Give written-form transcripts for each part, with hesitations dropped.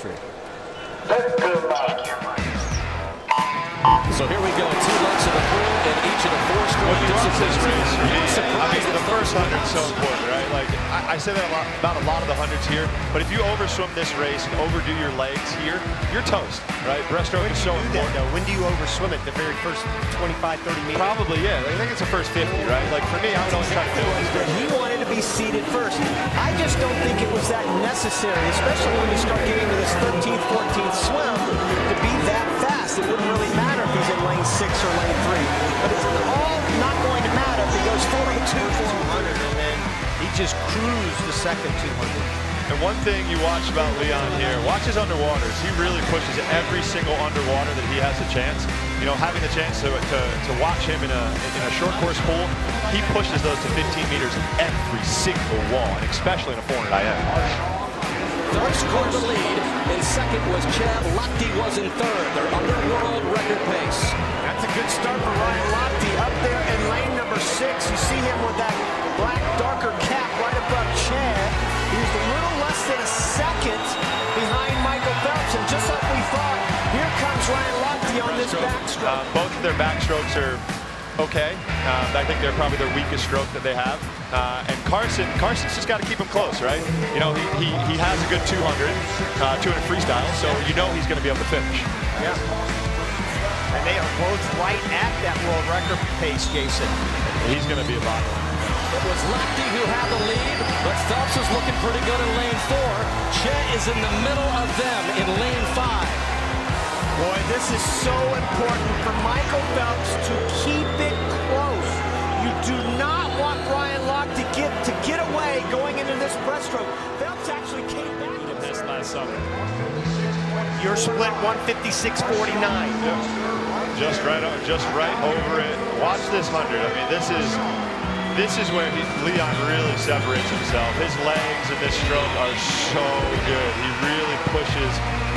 free. So here we go, 2 laps of the pool in each of the 4 straight this race. I mean, the first 100 is so Phelps. important, right? Like, I say that about a lot of the hundreds here, but if you overswim this race and overdo your legs here, you're toast, right? Breaststroke is so important. When do you overswim it? The very first 25, 30 meters? Probably, yeah. I think it's the first 50, right? Like, for me, I would always try to do it. He wanted to be seated first. I just don't think it was that necessary, especially when you start getting to this 13th, 14th swim, to be that fast. It wouldn't really matter if he's in lane 6 or lane 3. But it's all not going to matter if he goes 402, 400, and then he just cruised the second 200. And one thing you watch about Leon here, watch his underwaters. He really pushes every single underwater that he has a chance. You know, having the chance to watch him in a short course pool, he pushes those to 15 meters in every single wall, and especially in a 400 IM. Phelps scored the lead, and second was Chad. Lochte was in third. They're under world record pace. That's a good start for Ryan Lochte up there in lane number 6. You see him with that black darker cap right above Chad. He's a little less than a second behind Michael Phelps, and just like we thought, here comes Ryan Lochte on this backstroke. Both of their backstrokes are okay. I think they're probably their weakest stroke that they have. And Carson's just got to keep him close, right? You know, he has a good 200 freestyle, so you know he's going to be able to finish. Yeah. And they are both right at that world record pace, Jason. He's going to be a bottom. It was Lochte who had the lead, but Phelps is looking pretty good in lane 4. Chet is in the middle of them in lane 5. Boy, this is so important for Michael Phelps to keep it close. You do not want Ryan Lochte to get away going into this breaststroke. Phelps actually came back. This last summer. Your split 156.49. Just right over it. Watch this 100. I mean, this is where Leon really separates himself. His legs in this stroke are so good. He really pushes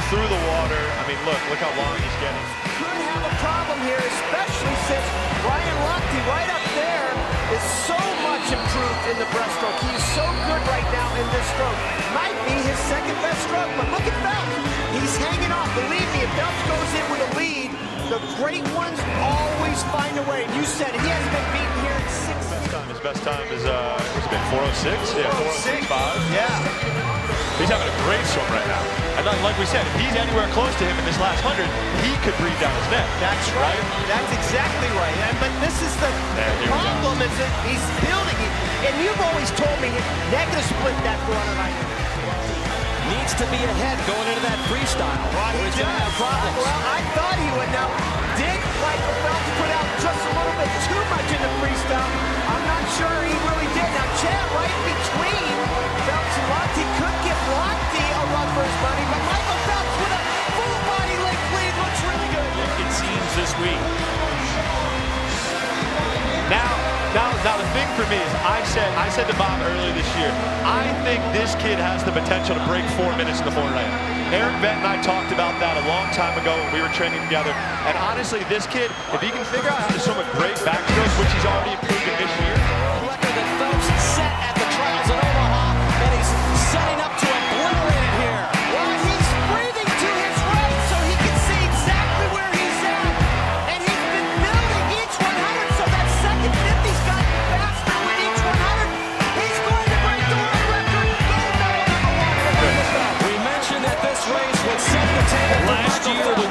through the water. I mean, look how long he's getting. Could have a problem here, especially since Ryan Lochte right up there is so much improved in the breaststroke. He is so good right now in this stroke. Might be his second best stroke, but look at Phelps. He's hanging off. Believe me, if Phelps goes in with a lead, the great ones always find a way. You said he hasn't been beaten here in 6 years. His best time is, what's it been, 406? Yeah, 406.5. Yeah. He's having a great swim right now. And like we said, if he's anywhere close to him in this last 100, he could breathe down his neck. That's right. That's exactly right. But this is the problem is that he's building it. And you've always told me negative split that 400. Needs to be ahead going into that freestyle. Well, he does. Have problems. Well, I thought he would. Now, did Michael Phelps put out just a little bit too much in the freestyle? I'm not sure he really did. Now, Chad right between Phelps and Lochte could give Lochte a run for his money, but Michael Phelps with a full body leg lead looks really good. It seems this week. Now the thing for me is I said to Bob earlier this year, I think this kid has the potential to break 4 minutes in the 400 IM. Eric Bent and I talked about that a long time ago when we were training together. And honestly, this kid, if he can figure out how to swim a great backstroke, which he's already improved in this year. The record that Phelps set at the trials in Omaha, and he's setting up to obliterate it here. Well, he's breathing to his right so he can see exactly where he's at. And he's been building each 100, so that second 50's gotten faster with each 100. He's going to break the world record. Gold medal #1. We mentioned that this race would set the table for Last Michael year Phelps.